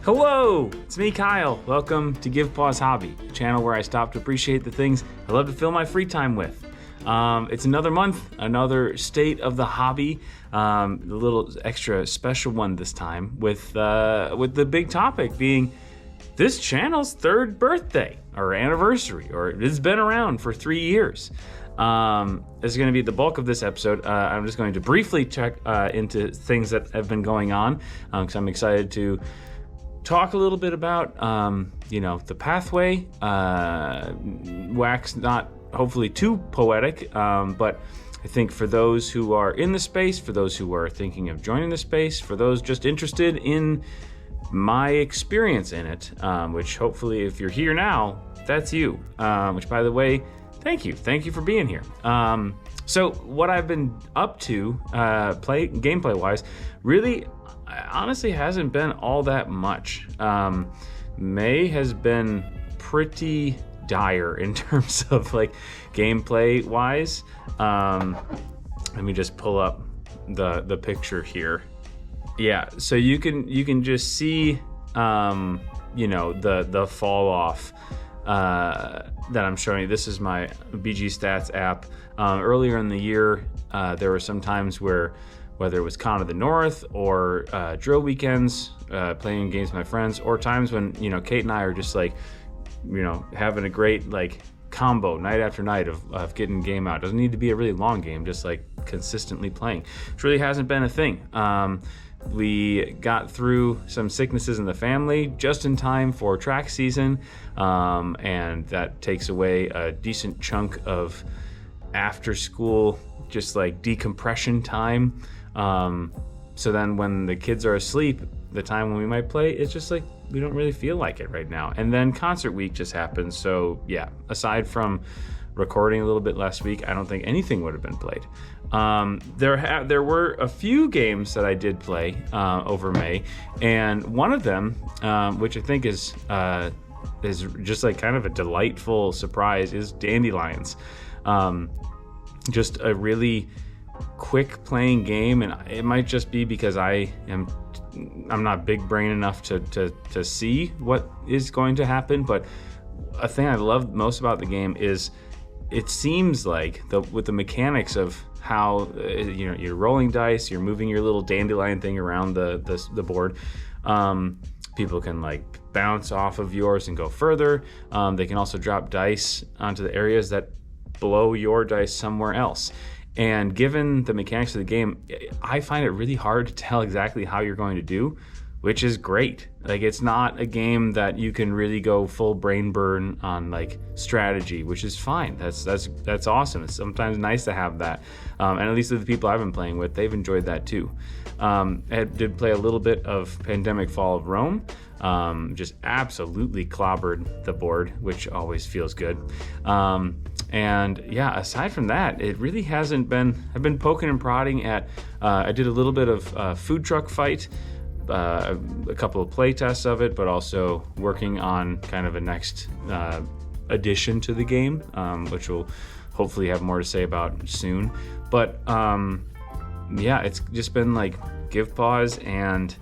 Hello, it's me, Kyle. Welcome to GivePauSE Hobby, a channel where I stop to appreciate the things I love to fill my free time with. It's another month, another state of the hobby, a little extra special one this time with the big topic being this channel's third birthday or anniversary, or it's been around for 3 years. This is going to be the bulk of this episode. I'm just going to briefly check into things that have been going on because I'm excited to talk a little bit about, the pathway. Wax not hopefully too poetic, but I think for those who are in the space, for those who are thinking of joining the space, for those just interested in my experience in it, which hopefully if you're here now, that's you, which by the way, thank you for being here. So what I've been up to gameplay wise really honestly hasn't been all that much. May has been pretty dire in terms of like gameplay wise. Let me just pull up the picture here. Yeah, so you can just see the fall off that I'm showing you. This is my BG Stats app. Earlier in the year, there were some times where, whether it was Con of the North or drill weekends, playing games with my friends, or times when, Kate and I are just like, having a great like combo night after night of getting game out. Doesn't need to be a really long game, just like consistently playing, which really hasn't been a thing. We got through some sicknesses in the family just in time for track season, and that takes away a decent chunk of after school, just like decompression time. So then when the kids are asleep, the time when we might play, it's just like we don't really feel like it right now. And then concert week just happened, so yeah, aside from recording a little bit last week, I don't think anything would have been played. There were a few games that I did play over May, and one of them, which I think is just like kind of a delightful surprise, is Dandelions. Just a really quick playing game, and it might just be because I'm not big brain enough to see what is going to happen, but a thing I love most about the game is it seems like with the mechanics of how you're rolling dice, you're moving your little dandelion thing around the board. People can like bounce off of yours and go further. They can also drop dice onto the areas that blow your dice somewhere else. And given the mechanics of the game, I find it really hard to tell exactly how you're going to do, which is great. Like, it's not a game that you can really go full brain burn on like strategy, which is fine. That's awesome. It's sometimes nice to have that. And at least with the people I've been playing with, they've enjoyed that too. I did play a little bit of Pandemic Fall of Rome. Just absolutely clobbered the board, which always feels good. And yeah, aside from that, it really hasn't been. I've been poking and prodding at. I did a little bit of food truck fight, a couple of play tests of it, but also working on kind of a next addition to the game, which we'll hopefully have more to say about soon. But yeah, it's just been like GivePauSE and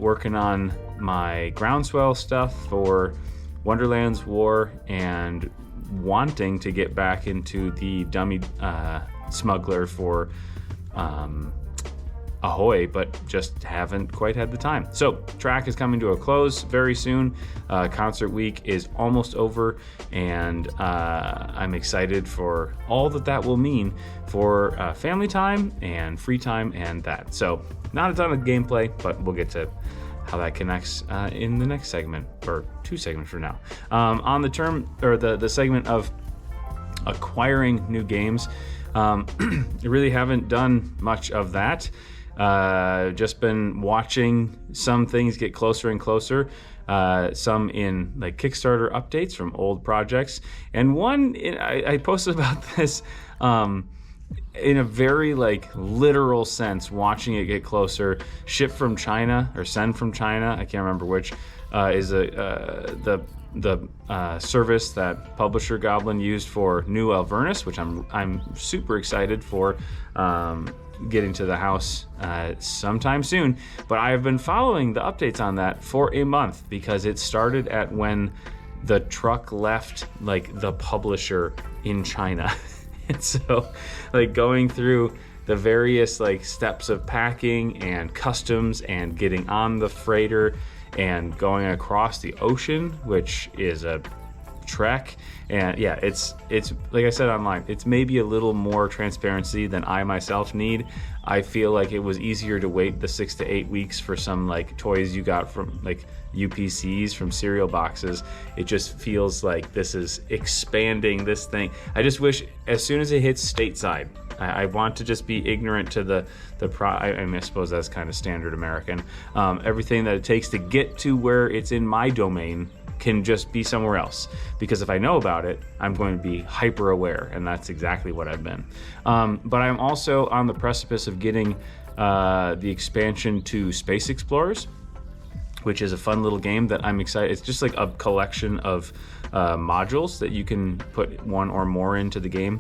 working on my groundswell stuff for Wonderland's War, and wanting to get back into the dummy smuggler for Ahoy, but just haven't quite had the time. So track is coming to a close very soon. Concert week is almost over, and I'm excited for all that will mean for family time and free time and that. So not a ton of gameplay, but we'll get to how that connects in the next segment, or 2 segments from now. On the term, or the segment of acquiring new games, I really haven't done much of that. Just been watching some things get closer and closer, some in like Kickstarter updates from old projects, and one I posted about this in a very like literal sense, watching it get closer. Ship from China, or send from China, I can't remember which, is the service that publisher Goblin used for new Alvernus, which I'm super excited for getting to the house sometime soon. But I have been following the updates on that for a month because it started at when the truck left like the publisher in China. And so like going through the various like steps of packing and customs and getting on the freighter and going across the ocean, which is a trek. And yeah, it's like I said online, it's maybe a little more transparency than I myself need. I feel like it was easier to wait the 6 to 8 weeks for some like toys you got from like UPCs from cereal boxes. It just feels like this is expanding this thing. I just wish as soon as it hits stateside, I want to just be ignorant to I suppose that's kind of standard American. Everything that it takes to get to where it's in my domain can just be somewhere else. Because if I know about it, I'm going to be hyper aware, and that's exactly what I've been. But I'm also on the precipice of getting the expansion to Space Explorers, which is a fun little game that I'm excited. It's just like a collection of modules that you can put one or more into the game,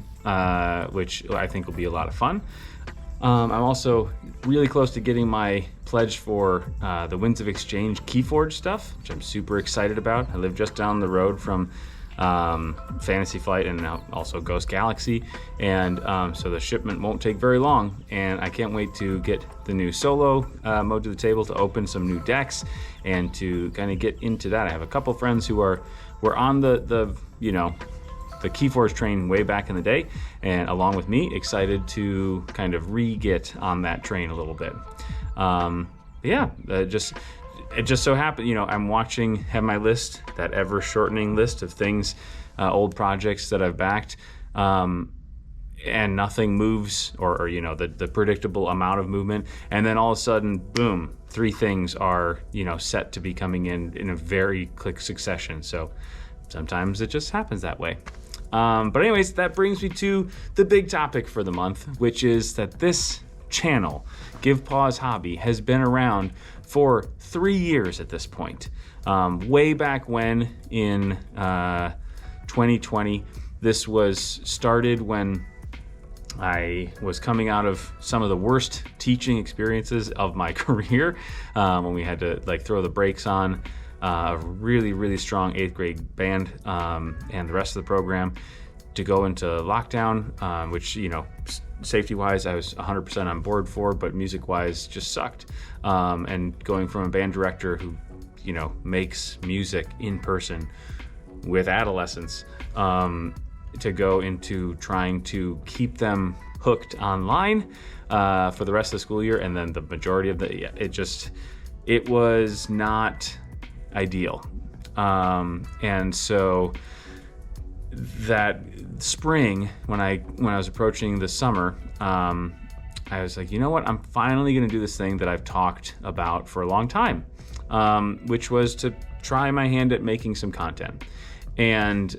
which I think will be a lot of fun. I'm also really close to getting my pledge for the Winds of Exchange KeyForge stuff, which I'm super excited about. I live just down the road from Fantasy Flight and now also Ghost Galaxy, and so the shipment won't take very long, and I can't wait to get the new solo mode to the table to open some new decks and to kind of get into that. I have a couple friends who were on the KeyForge train way back in the day, and along with me, excited to kind of re-get on that train a little bit. It just so happened, I'm have my list, that ever shortening list of things, old projects that I've backed, and nothing moves or the predictable amount of movement. And then all of a sudden, boom, 3 things are, set to be coming in a very quick succession. So sometimes it just happens that way. But anyways, that brings me to the big topic for the month, which is that this channel, GivePauSE Hobby, has been around for 3 years at this point. Way back when in 2020, this was started when I was coming out of some of the worst teaching experiences of my career, when we had to like throw the brakes on a really, really strong 8th grade band and the rest of the program to go into lockdown, which, safety-wise, I was 100% on board for, but music-wise just sucked. And going from a band director who, makes music in person with adolescents, to go into trying to keep them hooked online for the rest of the school year, and then the majority of it was not ideal. And so that spring, when I was approaching the summer, I was like, you know what? I'm finally going to do this thing that I've talked about for a long time, which was to try my hand at making some content. And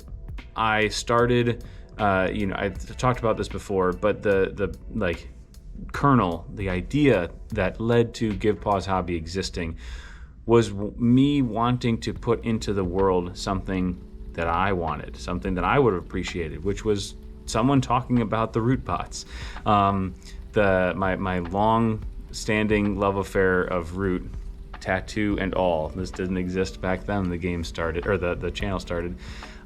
I started, I talked about this before, but the kernel, the idea that led to GivePauSE Hobby existing was me wanting to put into the world something that I wanted, something that I would have appreciated, which was someone talking about the root bots. My long-standing love affair of root, tattoo and all. This didn't exist back then. The game started, or the channel started.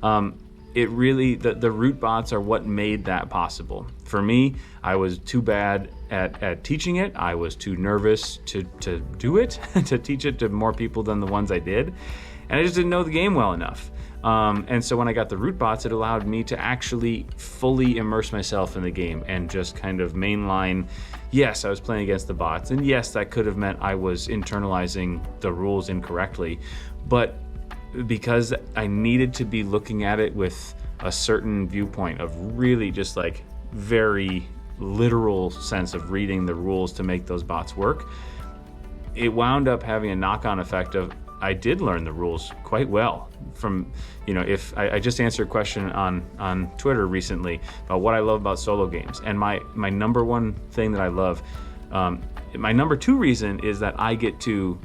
It really, the root bots are what made that possible. For me, I was too bad at teaching it. I was too nervous to do it, to teach it to more people than the ones I did. And I just didn't know the game well enough. And so when I got the root bots, it allowed me to actually fully immerse myself in the game and just kind of mainline, yes, I was playing against the bots. And yes, that could have meant I was internalizing the rules incorrectly. But because I needed to be looking at it with a certain viewpoint of really just like very literal sense of reading the rules to make those bots work, it wound up having a knock-on effect of I did learn the rules quite well. From, if I just answered a question on Twitter recently about what I love about solo games, and my number one thing that I love, my number 2 reason is that I get to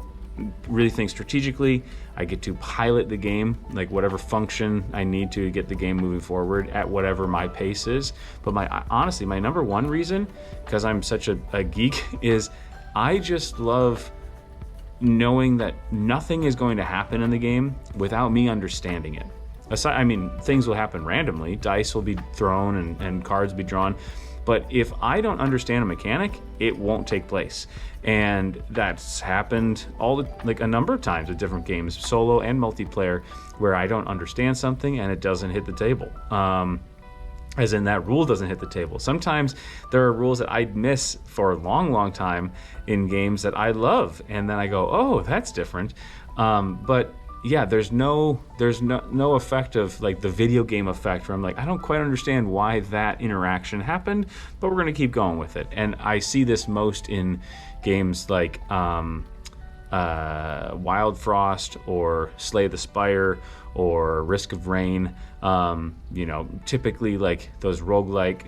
really think strategically. I get to pilot the game, like whatever function I need to get the game moving forward at whatever my pace is. But honestly, my number one reason, because I'm such a geek, is I just love knowing that nothing is going to happen in the game without me understanding it. I mean, things will happen randomly. Dice will be thrown and cards be drawn. But if I don't understand a mechanic, it won't take place. And that's happened a number of times with different games, solo and multiplayer, where I don't understand something and it doesn't hit the table. As in, that rule doesn't hit the table. Sometimes there are rules that I'd miss for a long, long time in games that I love, and then I go, oh, that's different. But yeah, there's no effect of like the video game effect where I'm like, I don't quite understand why that interaction happened, but we're gonna keep going with it. And I see this most in games like Wild Frost or Slay the Spire or Risk of Rain. Typically like those roguelike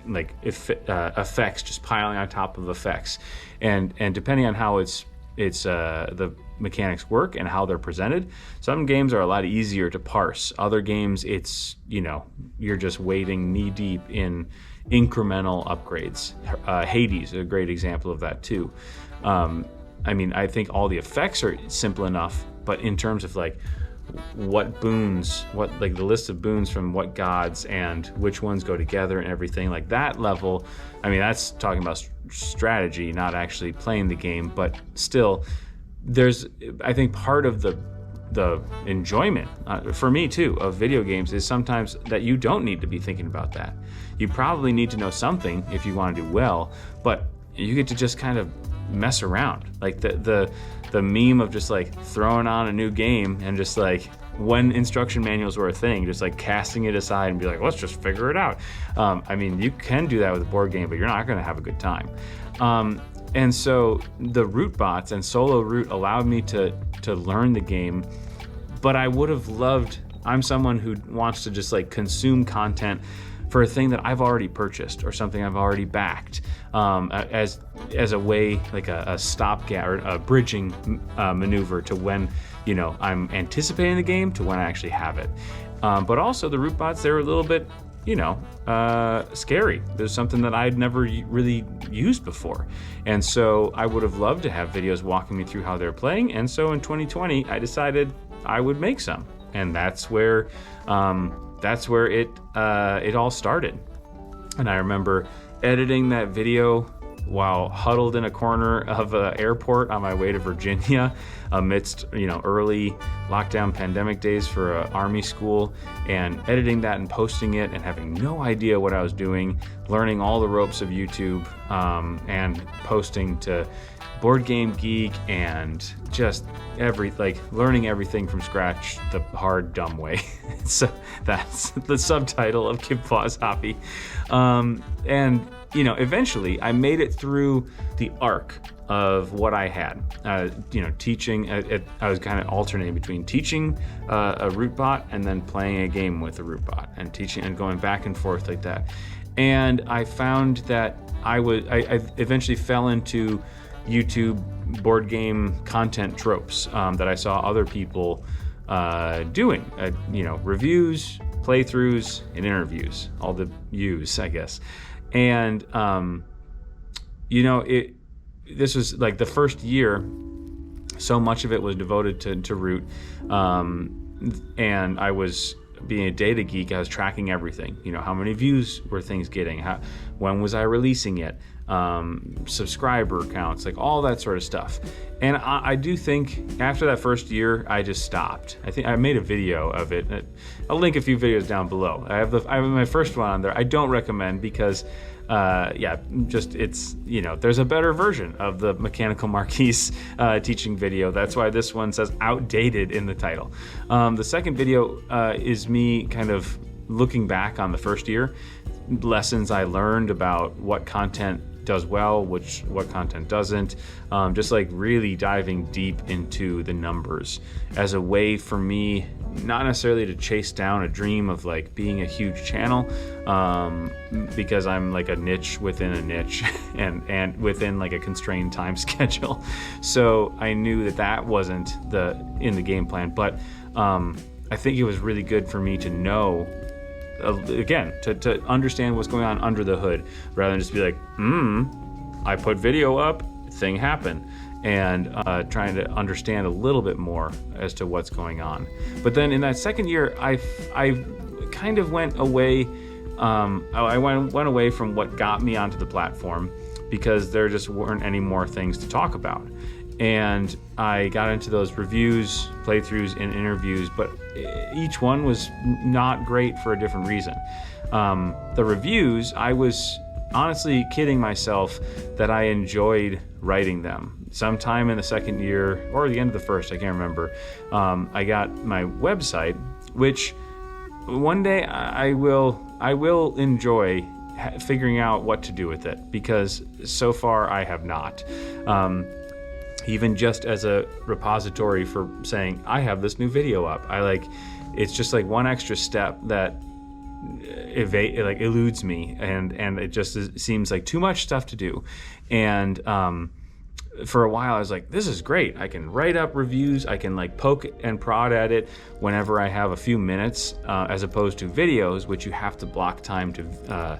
effects just piling on top of effects, and depending on how it's the mechanics work and how they're presented, some games are a lot easier to parse. Other games, it's you're just wading knee deep in incremental upgrades. Hades is a great example of that too. I think all the effects are simple enough, but in terms of like what boons, the list of boons from what gods and which ones go together and everything, like that level, that's talking about strategy, not actually playing the game. But still, there's, I think, part of the enjoyment for me too of video games is sometimes that you don't need to be thinking about that. You probably need to know something if you want to do well, but you get to just kind of mess around. Like the meme of just like throwing on a new game and just like, when instruction manuals were a thing, just like casting it aside and be like, let's just figure it out. You can do that with a board game, but you're not going to have a good time. And so the root bots and solo root allowed me to learn the game, but I would have loved, I'm someone who wants to just like consume content for a thing that I've already purchased or something I've already backed, as a way, like a stopgap or a bridging maneuver to when I'm anticipating the game to when I actually have it. But also the root bots, they're a little bit scary. There's something that I'd never really used before, and so I would have loved to have videos walking me through how they're playing. And so in 2020 I decided I would make some, and that's where it all started. And I remember editing that video while huddled in a corner of an airport on my way to Virginia amidst early lockdown pandemic days for an army school, and editing that and posting it and having no idea what I was doing, learning all the ropes of YouTube, and posting to Board Game Geek and just learning everything from scratch the hard, dumb way. So that's the subtitle of GIVEPAUSE Hobby. And eventually I made it through the arc of what I had. Teaching, I was kind of alternating between teaching a root bot and then playing a game with a root bot, and teaching and going back and forth like that. And I found that I eventually fell into YouTube board game content tropes that I saw other people doing. Reviews, playthroughs, and interviews. All the U's, I guess. And this was like the first year, so much of it was devoted to root, and I was, being a data geek, I was tracking everything. How many views were things getting? When was I releasing it? Subscriber counts, like all that sort of stuff. And I do think after that first year, I just stopped. I think I made a video of it. I'll link a few videos down below. I have my first one on there. I don't recommend because there's a better version of the Mechanical Marquise teaching video. That's why this one says outdated in the title. The second video is me kind of looking back on the first year, lessons I learned about what content does well, what content doesn't, just like really diving deep into the numbers as a way for me, not necessarily to chase down a dream of like being a huge channel, because I'm like a niche within a niche and within like a constrained time schedule. So I knew that wasn't in the game plan, but I think it was really good for me to know, again, to understand what's going on under the hood, rather than just be like, I put video up, thing happened, and trying to understand a little bit more as to what's going on. But then in that second year, I kind of went away. I went away from what got me onto the platform, because there just weren't any more things to talk about. And I got into those reviews, playthroughs, and interviews, but each one was not great for a different reason. The reviews, I was honestly kidding myself that I enjoyed writing them. Sometime in the second year, or the end of the first, I can't remember, I got my website, which one day I will enjoy figuring out what to do with it, because so far I have not. Even just as a repository for saying, I have this new video up. It's just like one extra step that eludes me, and it just seems like too much stuff to do. And for a while I was like, this is great. I can write up reviews. I can like poke and prod at it whenever I have a few minutes, as opposed to videos, which you have to block time to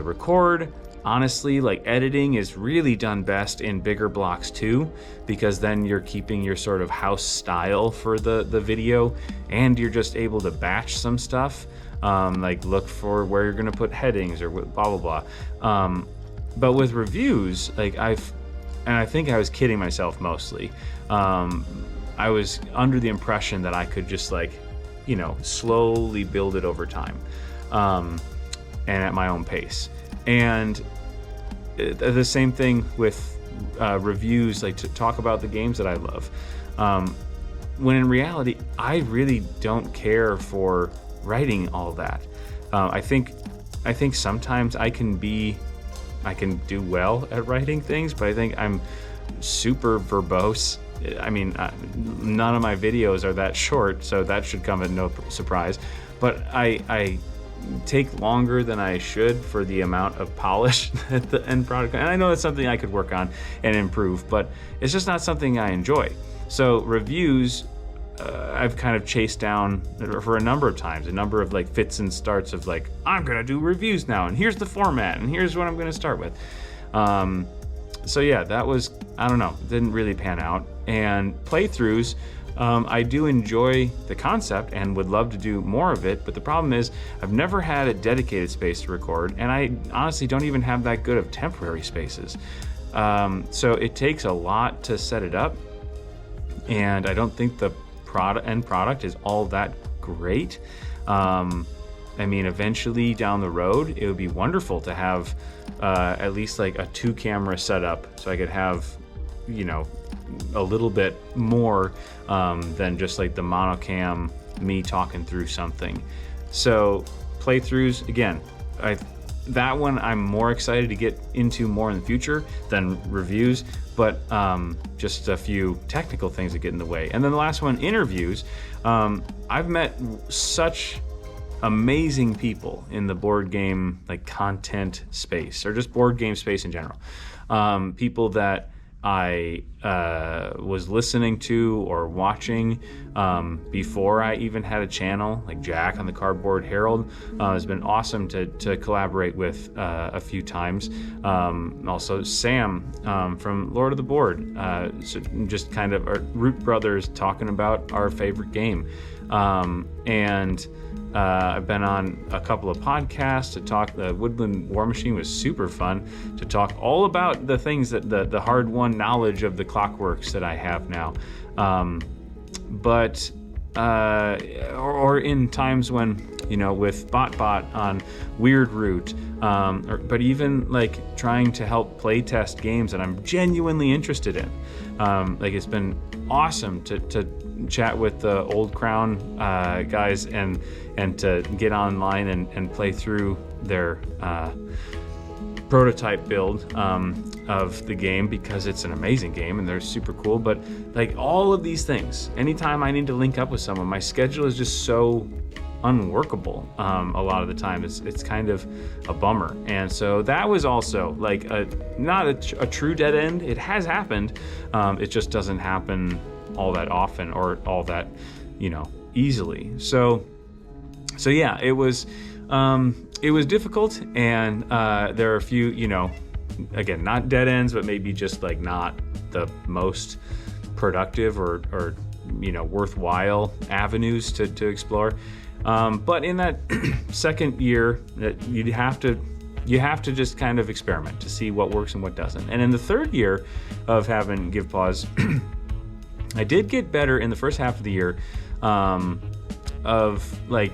record. Honestly, like editing is really done best in bigger blocks too, because then you're keeping your sort of house style for the video, and you're just able to batch some stuff, like look for where you're gonna put headings or blah blah blah. But with reviews, like I think I was kidding myself mostly. I was under the impression that I could just like, slowly build it over time, and at my own pace. And the same thing with reviews, like to talk about the games that I love, when in reality I really don't care for writing all that. I think sometimes I can do well at writing things, but I think I'm super verbose. I mean, none of my videos are that short, so that should come as no surprise, but I take longer than I should for the amount of polish at the end product. And I know that's something I could work on and improve, but it's just not something I enjoy. So reviews, I've kind of chased down for a number of times, a number of like fits and starts of like, I'm gonna do reviews now, and here's the format, and here's what I'm gonna start with. So yeah, that was, I don't know, didn't really pan out. And playthroughs, I do enjoy the concept and would love to do more of it, but the problem is I've never had a dedicated space to record, and I honestly don't even have that good of temporary spaces. So it takes a lot to set it up, and I don't think the end product is all that great. I mean, eventually down the road, it would be wonderful to have at least like a 2-camera setup, so I could have, a little bit more than just like the monocam, me talking through something. So playthroughs, again, that one I'm more excited to get into more in the future than reviews, but just a few technical things that get in the way. And then the last one, interviews. I've met such amazing people in the board game like content space, or just board game space in general. People that I was listening to or watching before I even had a channel, like Jack on the Cardboard Herald has been awesome to collaborate with a few times. Also Sam from Lord of the Board, so just kind of our Root Brothers talking about our favorite game. And I've been on a couple of podcasts to talk. The Woodland War Machine was super fun to talk all about the things that the hard-won knowledge of the clockworks that I have now. Or in times when, with BotBot on Weird Root, but even like trying to help play test games that I'm genuinely interested in. Like it's been awesome to chat with the Old Crown guys and to get online and play through their prototype build of the game because it's an amazing game and they're super cool. But like all of these things, anytime I need to link up with someone, my schedule is just so unworkable. A lot of the time it's kind of a bummer. And so that was also like not a true dead end. It has happened. It just doesn't happen all that often or all that, easily. So yeah, it was difficult, and there are a few, again, not dead ends, but maybe just like not the most productive or worthwhile avenues to explore. But in that second year, that you have to just kind of experiment to see what works and what doesn't. And in the third year of having GivePause, I did get better in the first half of the year of like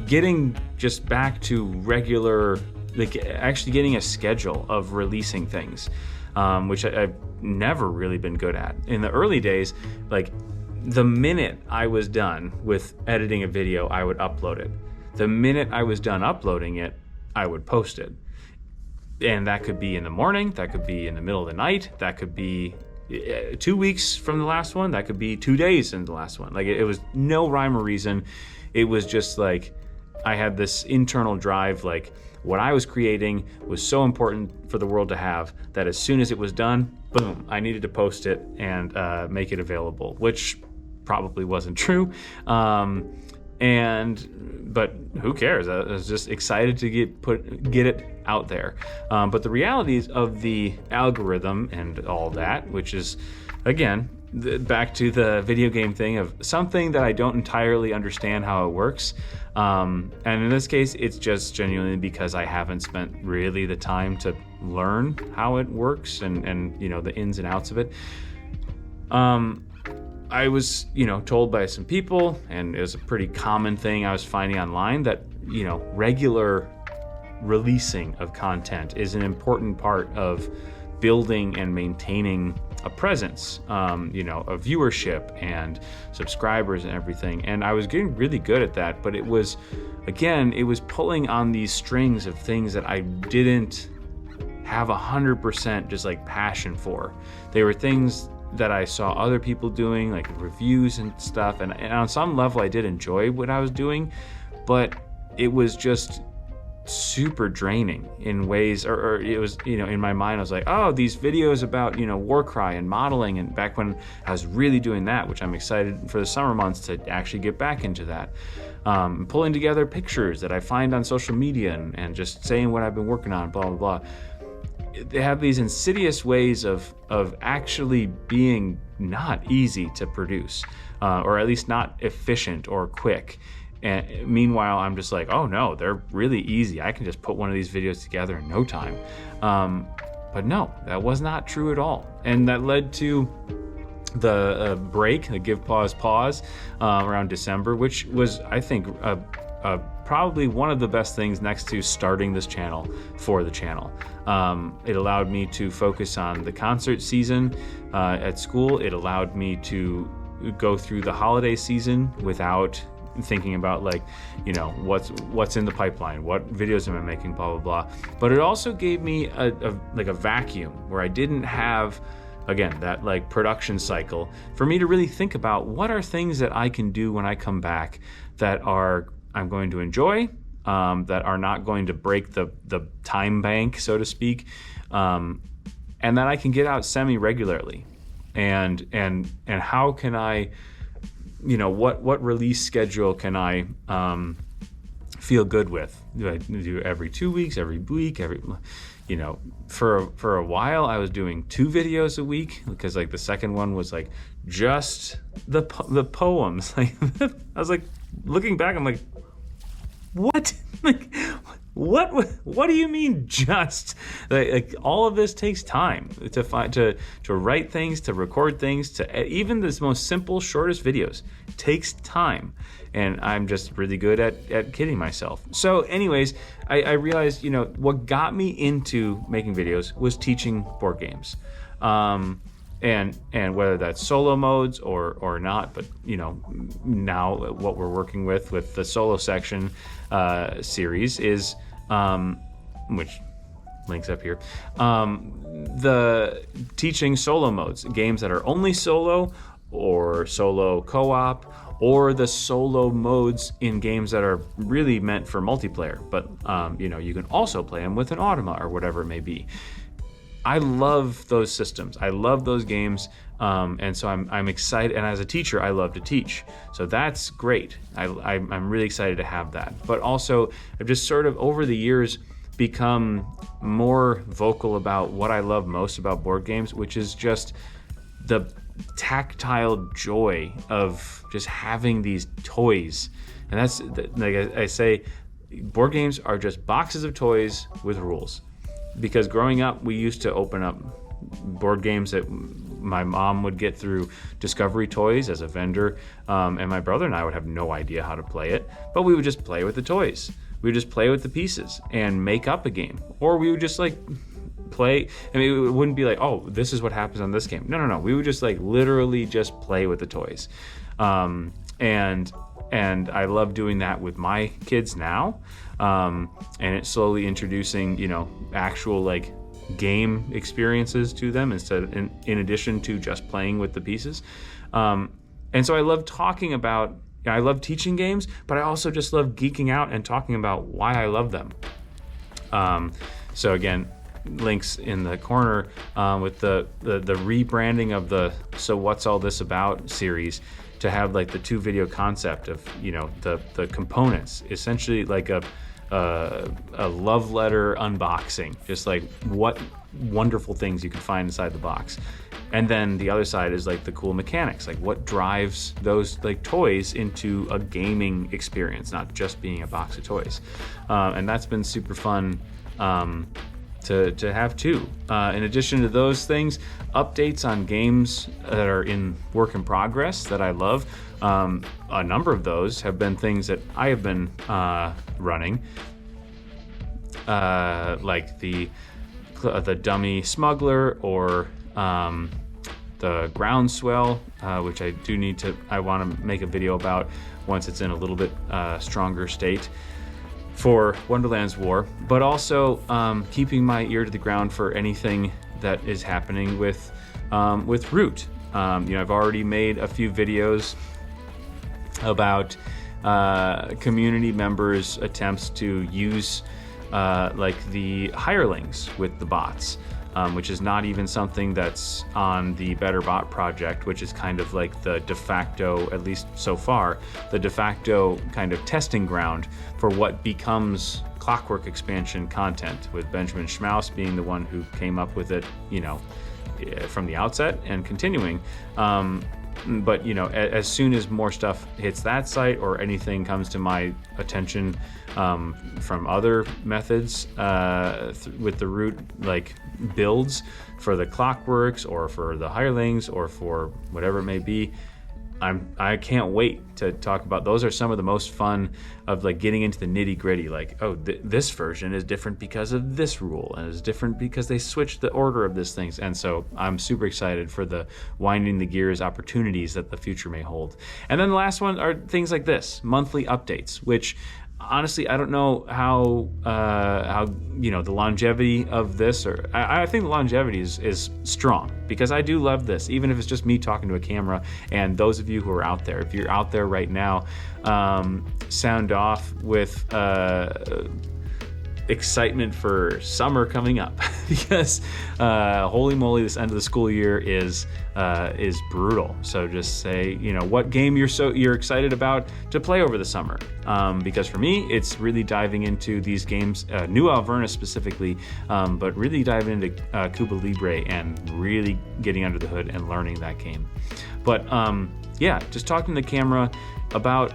getting just back to regular, like actually getting a schedule of releasing things, which I've never really been good at. In the early days, like the minute I was done with editing a video, I would upload it. The minute I was done uploading it, I would post it. And that could be in the morning, that could be in the middle of the night, that could be 2 weeks from the last one, that could be 2 days into the last one. Like it was no rhyme or reason. It was just like I had this internal drive, like what I was creating was so important for the world to have that as soon as it was done, boom, I needed to post it and make it available, which probably wasn't true. But who cares? I was just excited to get it out there. But the realities of the algorithm and all that, which is, again, back to the video game thing of something that I don't entirely understand how it works. And in this case, it's just genuinely because I haven't spent really the time to learn how it works and the ins and outs of it. I was, told by some people, and it was a pretty common thing I was finding online, that, regular releasing of content is an important part of building and maintaining a presence, a viewership and subscribers and everything. And I was getting really good at that, but it was pulling on these strings of things that I didn't have 100% just like passion for. They were things that I saw other people doing, like reviews and stuff, and on some level I did enjoy what I was doing, but it was just super draining in ways, or it was, in my mind I was like, oh, these videos about, Warcry and modeling, and back when I was really doing that, which I'm excited for the summer months to actually get back into that, pulling together pictures that I find on social media and just saying what I've been working on, blah, blah, blah. They have these insidious ways of actually being not easy to produce, or at least not efficient or quick. And meanwhile, I'm just like, oh no, they're really easy. I can just put one of these videos together in no time. But no, that was not true at all. And that led to the break, the pause around December, which was, I think, probably one of the best things next to starting this channel for the channel. It allowed me to focus on the concert season at school. It allowed me to go through the holiday season without thinking about what's in the pipeline, what videos am I making, blah blah blah. But it also gave me a vacuum where I didn't have, again, that like production cycle for me to really think about what are things that I can do when I come back that I'm going to enjoy, that are not going to break the time bank, so to speak, and that I can get out semi-regularly. And how can I, what release schedule can I feel good with? Do I do every 2 weeks, every week, for a while I was doing 2 videos a week, because like the second one was like just the poems. Like I was like, looking back, I'm like, what? Like, what do you mean just? Like all of this takes time to write things, to record things, to even the most simple, shortest videos takes time. And I'm just really good at kidding myself. So anyways, I realized, what got me into making videos was teaching board games. And whether that's solo modes or not, but now what we're working with the solo section series is, which links up here. The teaching solo modes, games that are only solo or solo co-op, or the solo modes in games that are really meant for multiplayer, but you can also play them with an automa or whatever it may be. I love those systems. I love those games, and so I'm excited. And as a teacher, I love to teach, so that's great. I'm really excited to have that. But also, I've just sort of over the years become more vocal about what I love most about board games, which is just the tactile joy of just having these toys. And that's, like I say, board games are just boxes of toys with rules. Because growing up, we used to open up board games that my mom would get through Discovery Toys as a vendor, and my brother and I would have no idea how to play it, but we would just play with the toys. We would just play with the pieces and make up a game. Or we would just like play. I mean, it wouldn't be like, oh, this is what happens on this game. No. We would just like literally just play with the toys. And I love doing that with my kids now. And it's slowly introducing, actual like game experiences to them in addition to just playing with the pieces. And so I love talking about, I love teaching games, but I also just love geeking out and talking about why I love them. So again, links in the corner with the rebranding of the So What's All This About series to have like the 2 video concept of, the components, essentially like a love letter unboxing, just like what wonderful things you can find inside the box. And then the other side is like the cool mechanics, like what drives those like toys into a gaming experience, not just being a box of toys. And that's been super fun to have too. In addition to those things, updates on games that are in work in progress that I love. A number of those have been things that I have been running, like the Dummy Smuggler or the Groundswell, which I want to make a video about once it's in a little bit stronger state for Wonderland's War, but also keeping my ear to the ground for anything that is happening with Root. I've already made a few videos about community members' attempts to use like the hirelings with the bots, which is not even something that's on the Better Bot project, which is kind of like the de facto, at least so far, the de facto kind of testing ground for what becomes Clockwork expansion content, with Benjamin Schmaus being the one who came up with it, from the outset and continuing. But as soon as more stuff hits that site or anything comes to my attention from other methods with the Root like builds for the Clockworks or for the hirelings or for whatever it may be, I can't wait to talk about. Those are some of the most fun of like getting into the nitty gritty, like, oh, this version is different because of this rule and is different because they switched the order of these things. And so I'm super excited for the winding the gears opportunities that the future may hold. And then the last one are things like this, monthly updates, which honestly, I don't know how the longevity of this, or I think the longevity is strong, because I do love this, even if it's just me talking to a camera. And those of you who are out there, if you're out there right now, sound off with excitement for summer coming up, because holy moly, this end of the school year is brutal. So just say, what game you're excited about to play over the summer, because for me it's really diving into these games, new Alvernus specifically, but really diving into Cuba Libre and really getting under the hood and learning that game. But just talking to the camera about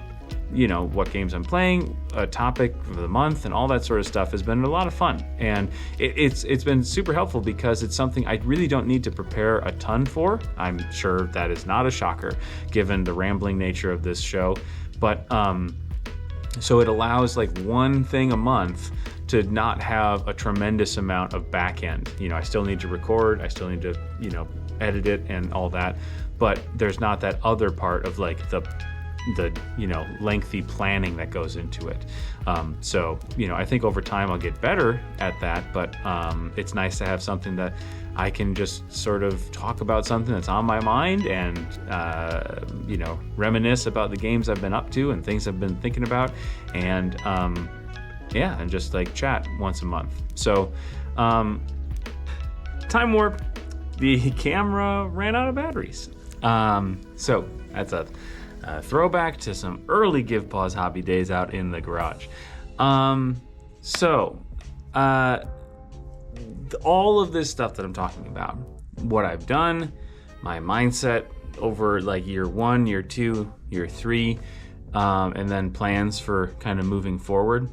what games I'm playing, a topic for the month, and all that sort of stuff has been a lot of fun. And it's been super helpful because it's something I really don't need to prepare a ton for. I'm sure that is not a shocker given the rambling nature of this show. But so it allows like one thing a month to not have a tremendous amount of back end. I still need to record, I still need to, edit it and all that. But there's not that other part of like the lengthy planning that goes into it. So I think over time I'll get better at that, but it's nice to have something that I can just sort of talk about something that's on my mind and reminisce about the games I've been up to and things I've been thinking about, and and just like chat once a month. So Time Warp, the camera ran out of batteries. So that's a throwback to some early GivePause hobby days out in the garage. All of this stuff that I'm talking about, what I've done, my mindset over like year 1, year 2, year 3, and then plans for kind of moving forward,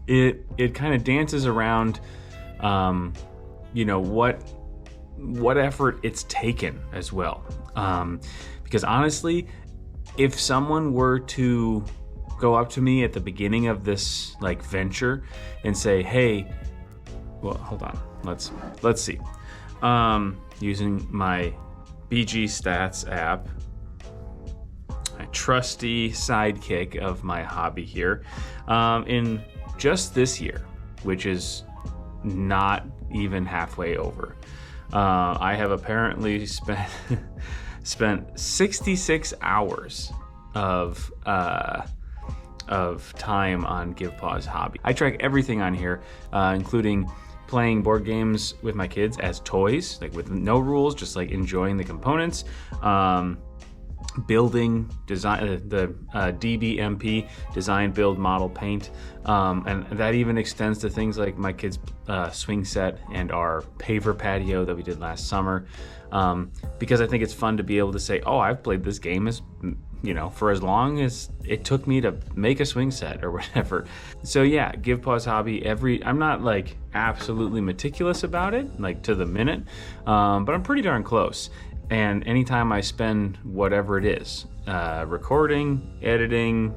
it kind of dances around what effort it's taken as well. Because honestly, if someone were to go up to me at the beginning of this like venture and say, hey, well, hold on, let's see. Using my BG Stats app, a trusty sidekick of my hobby here, in just this year, which is not even halfway over, I have apparently spent 66 hours of time on GivePause hobby. I track everything on here, including playing board games with my kids as toys, like with no rules, just like enjoying the components, building, design, the DBMP, design, build, model, paint, and that even extends to things like my kids' swing set and our paver patio that we did last summer, because I think it's fun to be able to say, oh, I've played this game as for as long as it took me to make a swing set or whatever. So yeah, GivePause hobby, I'm not like absolutely meticulous about it, like to the minute, but I'm pretty darn close. And anytime I spend whatever it is, recording, editing,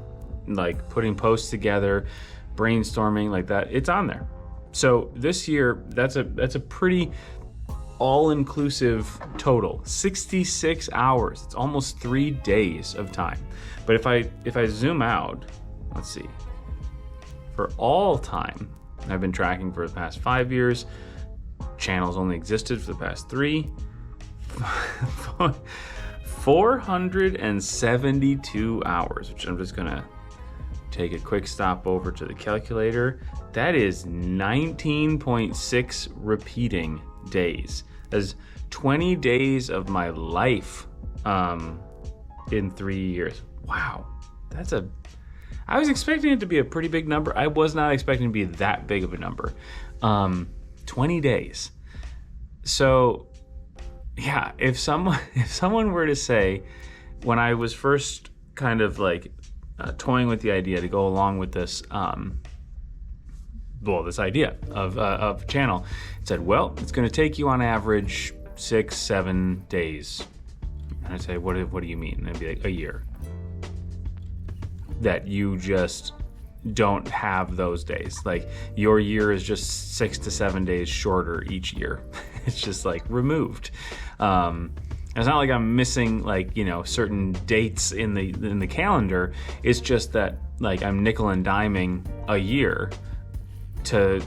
like putting posts together, brainstorming like that, it's on there. So this year, that's a pretty all-inclusive total, 66 hours. It's almost 3 days of time. But if I zoom out, let's see, for all time, I've been tracking for the past 5 years. Channel's only existed for the past 3. 472 hours, which I'm just gonna take a quick stop over to the calculator. That is 19.6 repeating days. That's 20 days of my life in 3 years. Wow, I was expecting it to be a pretty big number. I was not expecting it to be that big of a number. 20 days. So yeah, if someone were to say, when I was first kind of like toying with the idea to go along with this, this idea of channel, it said, well, it's going to take you on average 6-7 days. And I'd say, what do you mean? And it'd be like, a year. That you just don't have those days. Like your year is just 6 to 7 days shorter each year. It's just like removed. It's not like I'm missing like, certain dates in the calendar. It's just that like I'm nickel and diming a year to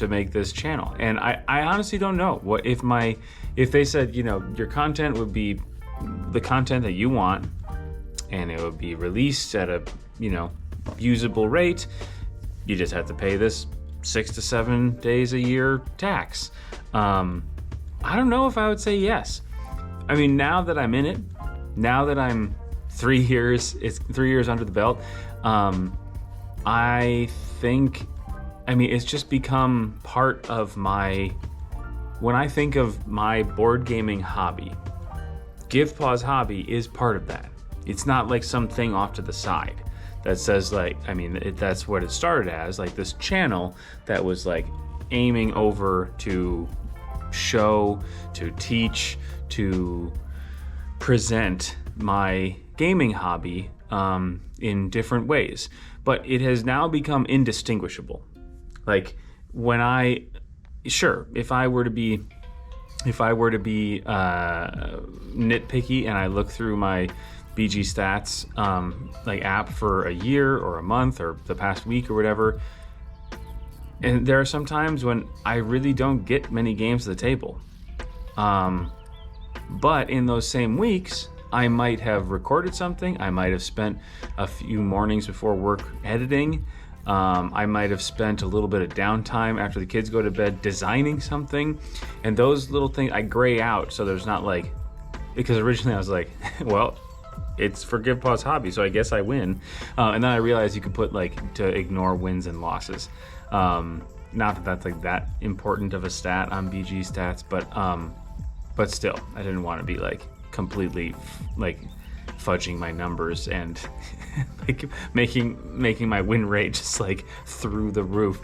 make this channel. And I honestly don't know what if they said, your content would be the content that you want and it would be released at a, usable rate. You just have to pay this 6 to 7 days a year tax. I don't know if I would say yes. I mean, now that I'm in it, now that I'm 3 years, it's 3 years under the belt, I think, it's just become part of when I think of my board gaming hobby, GivePause hobby is part of that. It's not like something off to the side that says like, that's what it started as, like this channel that was like aiming over to show, to teach, to present my gaming hobby in different ways. But it has now become indistinguishable. Like if I were to be nitpicky and I look through my BG Stats like app for a year or a month or the past week or whatever. And there are some times when I really don't get many games to the table. But in those same weeks, I might have recorded something. I might have spent a few mornings before work editing. I might have spent a little bit of downtime after the kids go to bed designing something. And those little things I gray out, so there's not like, because originally I was like, well, it's for GivePause hobby, so I guess I win. And then I realized you could put like to ignore wins and losses. Not that that's like that important of a stat on BG Stats, but still, I didn't want to be like completely like fudging my numbers and like making my win rate just like through the roof.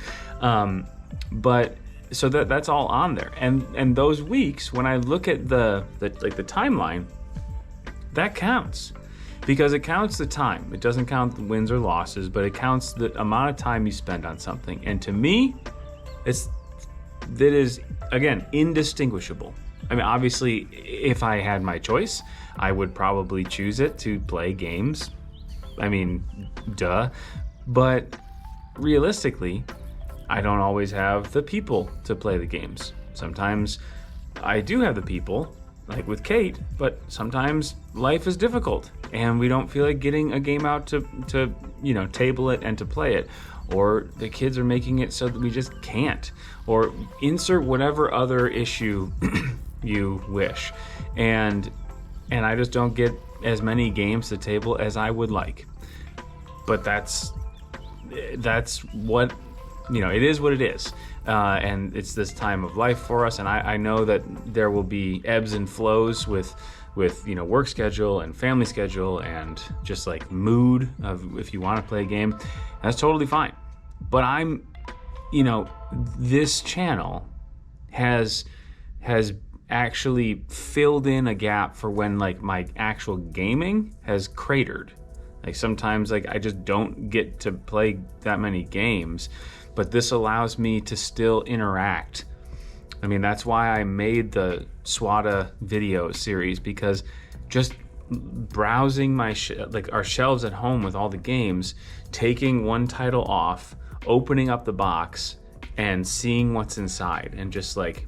But so that's all on there. And those weeks when I look at the timeline, that counts. Because it counts the time. It doesn't count the wins or losses, but it counts the amount of time you spend on something. And to me, that is, again, indistinguishable. I mean, obviously, if I had my choice, I would probably choose it to play games. I mean, duh. But realistically, I don't always have the people to play the games. Sometimes I do have the people, like with Kate, but sometimes life is difficult and we don't feel like getting a game out to table it and to play it, or the kids are making it so that we just can't, or insert whatever other issue you wish. And I just don't get as many games to table as I would like. But that's what, it is what it is. And it's this time of life for us. And I know that there will be ebbs and flows with work schedule and family schedule and just like mood of if you want to play a game. That's totally fine. But this channel has actually filled in a gap for when like my actual gaming has cratered. Like sometimes like I just don't get to play that many games, but this allows me to still interact. I mean, that's why I made the SotH video series, because just browsing our shelves at home with all the games, taking one title off, opening up the box and seeing what's inside and just like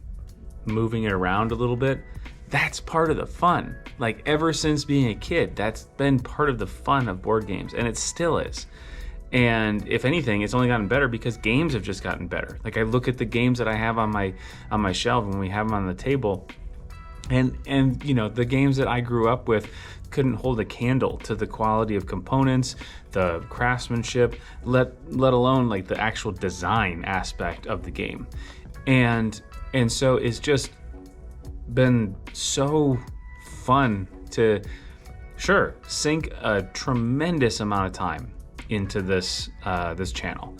moving it around a little bit, that's part of the fun. Like ever since being a kid, that's been part of the fun of board games, and it still is. And if anything, it's only gotten better because games have just gotten better. Like I look at the games that I have on my shelf when we have them on the table, and the games that I grew up with couldn't hold a candle to the quality of components, the craftsmanship, let alone like the actual design aspect of the game. And so it's just been so fun to sink a tremendous amount of time into this channel.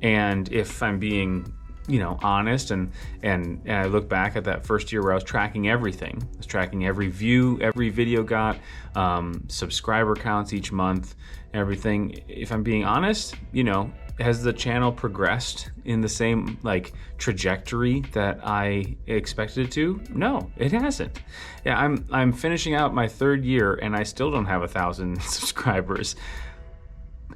And if I'm being honest, and I look back at that first year where I was tracking everything, I was tracking every view every video got, subscriber counts each month, everything. If I'm being honest, has the channel progressed in the same like trajectory that I expected it to? No, it hasn't. Yeah, I'm finishing out my third year and I still don't have 1,000 subscribers.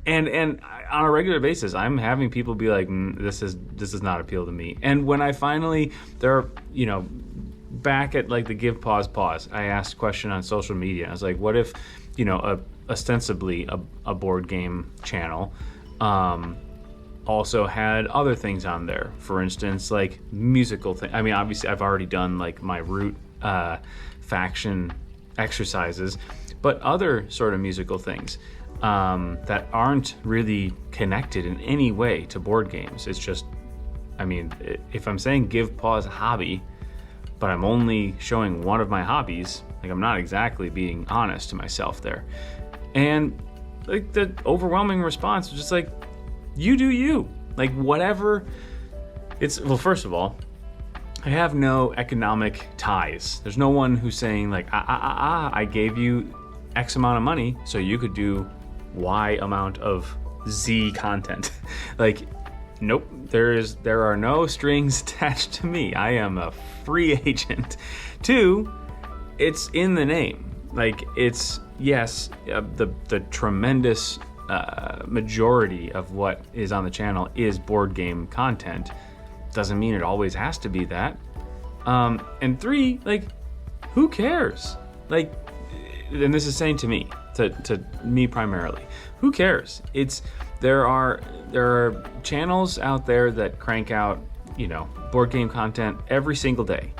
And on a regular basis, I'm having people be like, this does not appeal to me. And when I finally, back at like the Give Pause Pause, I asked a question on social media. I was like, what if, ostensibly a board game channel also had other things on there? For instance, like musical things. I mean, obviously I've already done like my root faction exercises, but other sort of musical things that aren't really connected in any way to board games. It's just, if I'm saying Give Pause hobby, but I'm only showing one of my hobbies, like I'm not exactly being honest to myself there. And like the overwhelming response was just like, you do you. Like whatever. Well, first of all, I have no economic ties. There's no one who's saying like, I gave you X amount of money so you could do Y amount of Z content. Like, nope, there are no strings attached to me. I am a free agent. 2, it's in the name. Like it's yes, the tremendous majority of what is on the channel is board game content. Doesn't mean it always has to be that. And 3, like, who cares? Like, and this is saying to me, to me primarily, who cares? There are channels out there that crank out, board game content every single day.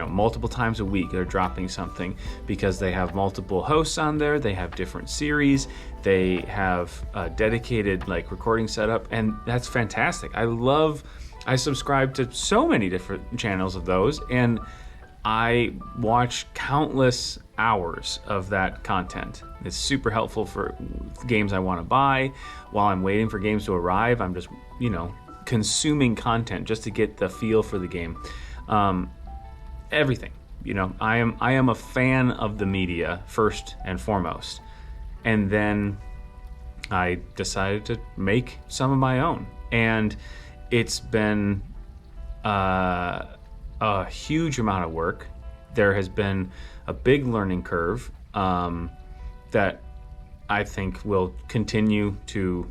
Multiple times a week they're dropping something because they have multiple hosts on there, they have different series, they have a dedicated like recording setup, and that's fantastic. I subscribe to so many different channels of those, and I watch countless hours of that content. It's super helpful for games I want to buy. While I'm waiting for games to arrive, I'm just, consuming content just to get the feel for the game. Everything, I am a fan of the media first and foremost. And then I decided to make some of my own. And it's been a huge amount of work. There has been a big learning curve that I think will continue to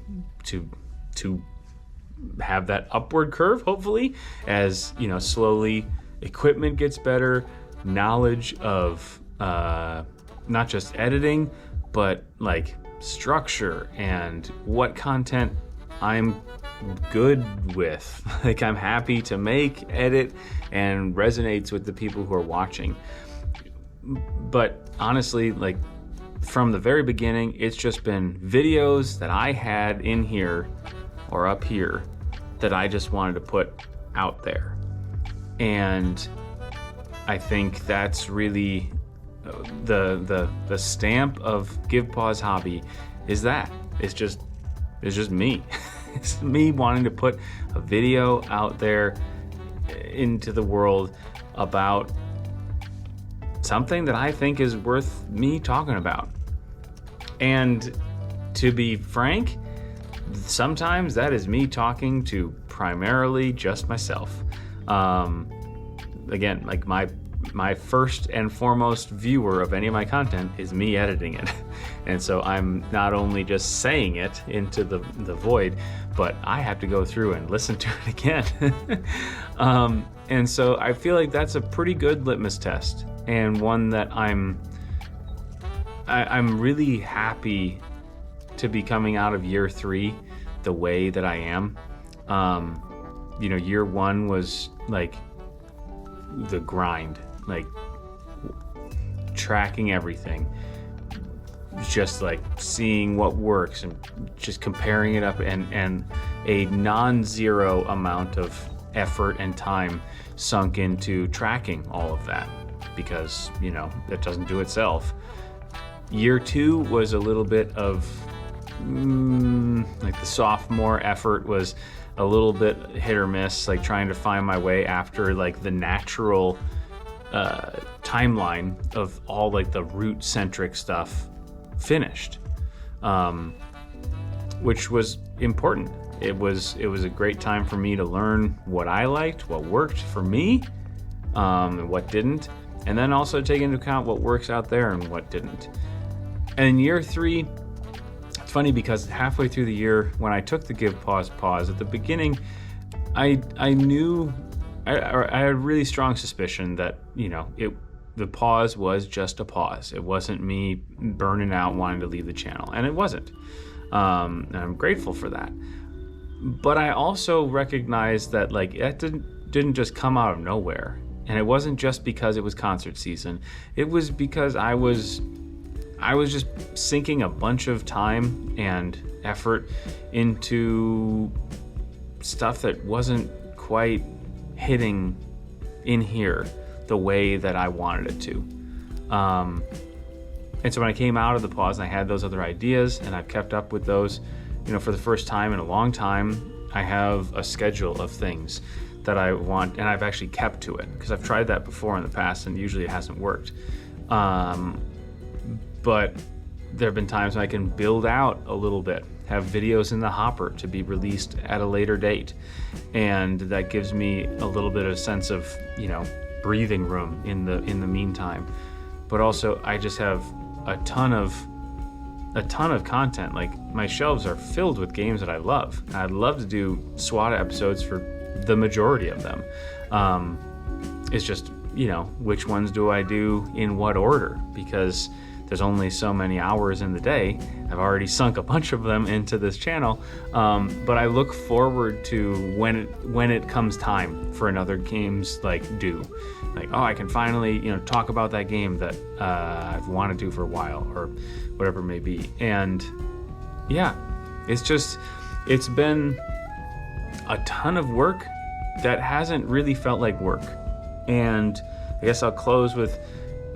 have that upward curve, hopefully, as slowly equipment gets better, knowledge of not just editing, but like structure and what content I'm good with. Like, I'm happy to make, edit, and resonates with the people who are watching. But honestly, like, from the very beginning, it's just been videos that I had in here or up here that I just wanted to put out there. And I think that's really the stamp of GivePause hobby is that. It's just me. It's me wanting to put a video out there into the world about something that I think is worth me talking about. And to be frank, sometimes that is me talking to primarily just myself. Again, like my first and foremost viewer of any of my content is me editing it. And so I'm not only just saying it into the void, but I have to go through and listen to it again. And so I feel like that's a pretty good litmus test, and one that I'm really happy to be coming out of year 3 the way that I am. Year 1 was like the grind, like tracking everything, just like seeing what works and just comparing it up, and a non-zero amount of effort and time sunk into tracking all of that, because it doesn't do itself. Year 2 was a little bit of like the sophomore effort was a little bit hit or miss, like trying to find my way after like the natural timeline of all like the root centric stuff finished, which was important. It was a great time for me to learn what I liked, what worked for me, and what didn't, and then also take into account what works out there and what didn't. And in year 3, it's funny because halfway through the year, when I took the GivePause pause at the beginning, I knew I had a really strong suspicion that the pause was just a pause. It wasn't me burning out wanting to leave the channel, and it wasn't. And I'm grateful for that. But I also recognized that like it didn't just come out of nowhere, and it wasn't just because it was concert season. It was because I was just sinking a bunch of time and effort into stuff that wasn't quite hitting in here the way that I wanted it to. And so when I came out of the pause and I had those other ideas, and I've kept up with those, for the first time in a long time, I have a schedule of things that I want, and I've actually kept to it because I've tried that before in the past and usually it hasn't worked. But there have been times when I can build out a little bit, have videos in the hopper to be released at a later date, and that gives me a little bit of sense of breathing room in the meantime. but also I just have a ton of content. Like, my shelves are filled with games that I love. I'd love to do SWAT episodes for the majority of them. It's just, which ones do I do in what order? Because there's only so many hours in the day. I've already sunk a bunch of them into this channel, but I look forward to when it comes time for another games due. I can finally talk about that game that I've wanted to for a while, or whatever it may be. And yeah, it's been a ton of work that hasn't really felt like work. And I guess I'll close with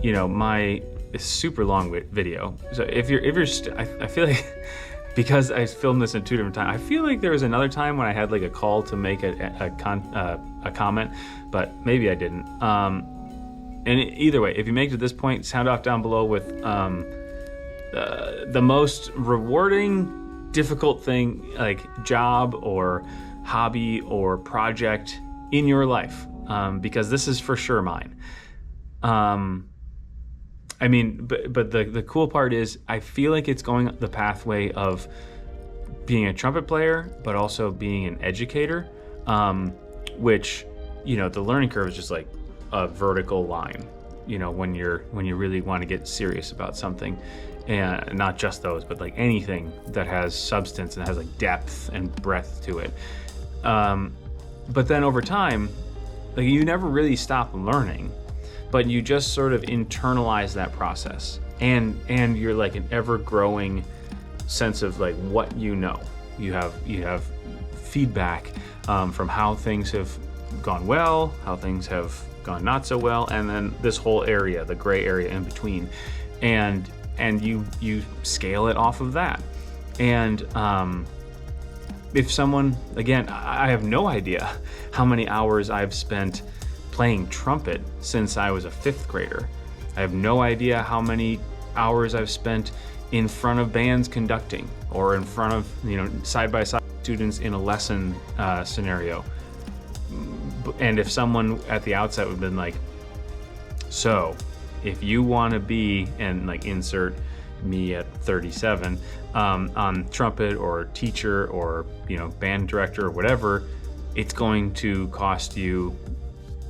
my super long video. So if you're I feel like, because I filmed this in 2 different times, I feel like there was another time when I had a call to make a comment, but maybe I didn't. And either way, if you make it to this point, sound off down below with the most rewarding, difficult thing, job or hobby or project in your life, because this is for sure mine. But the cool part is I feel like it's going the pathway of being a trumpet player, but also being an educator, which, the learning curve is just like a vertical line, when you really want to get serious about something, and not just those, but anything that has substance and has depth and breadth to it. But then over time, you never really stop learning, but you just sort of internalize that process, and you're an ever-growing sense of what you know. You have feedback from how things have gone well, how things have gone not so well, and then this whole area, the gray area in between, and you scale it off of that. And if someone, again, I have no idea how many hours I've spent playing trumpet since I was a 5th grader. I have no idea how many hours I've spent in front of bands conducting, or in front of side-by-side students in a lesson scenario. And if someone at the outset would have been so if you want to be, and insert me at 37 on trumpet, or teacher, or band director, or whatever, it's going to cost you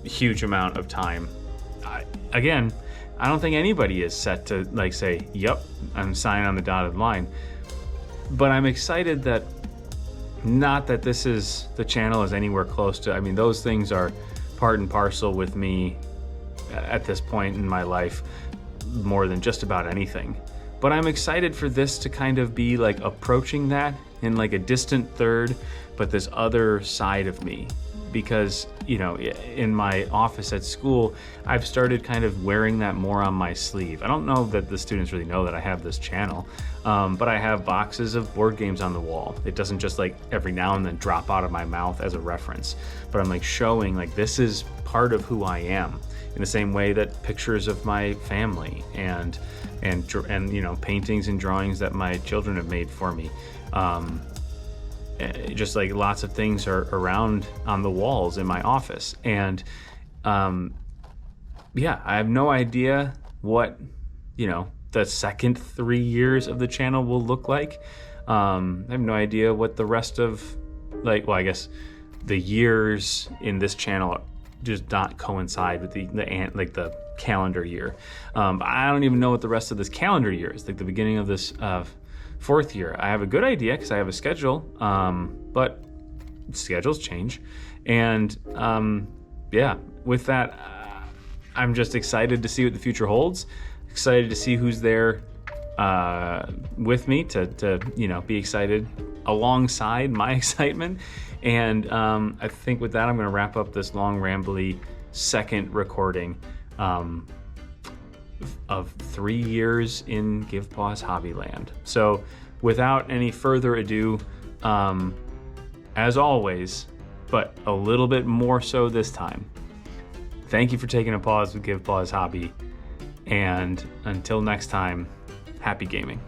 a huge amount of time. I don't think anybody is set to say, yep, I'm signing on the dotted line. But I'm excited that, not that the channel is anywhere close to, those things are part and parcel with me at this point in my life, more than just about anything. But I'm excited for this to kind of be approaching that in a distant third, but this other side of me. Because, in my office at school, I've started kind of wearing that more on my sleeve. I don't know that the students really know that I have this channel, but I have boxes of board games on the wall. It doesn't just every now and then drop out of my mouth as a reference, but I'm showing this is part of who I am, in the same way that pictures of my family and paintings and drawings that my children have made for me. Just lots of things are around on the walls in my office. And I have no idea what the second 3 years of the channel will look like. I have no idea what the rest of I guess the years in this channel just not coincide with the calendar year. I don't even know what the rest of this calendar year is, the beginning of this 4th year. I have a good idea because I have a schedule, but schedules change. And with that, I'm just excited to see what the future holds. Excited to see who's there with me to be excited alongside my excitement. And I think with that, I'm going to wrap up this long, rambly second recording of 3 years in GivePause Hobbyland. So without any further ado, as always, but a little bit more so this time, thank you for taking a pause with GivePause Hobby. And until next time, happy gaming.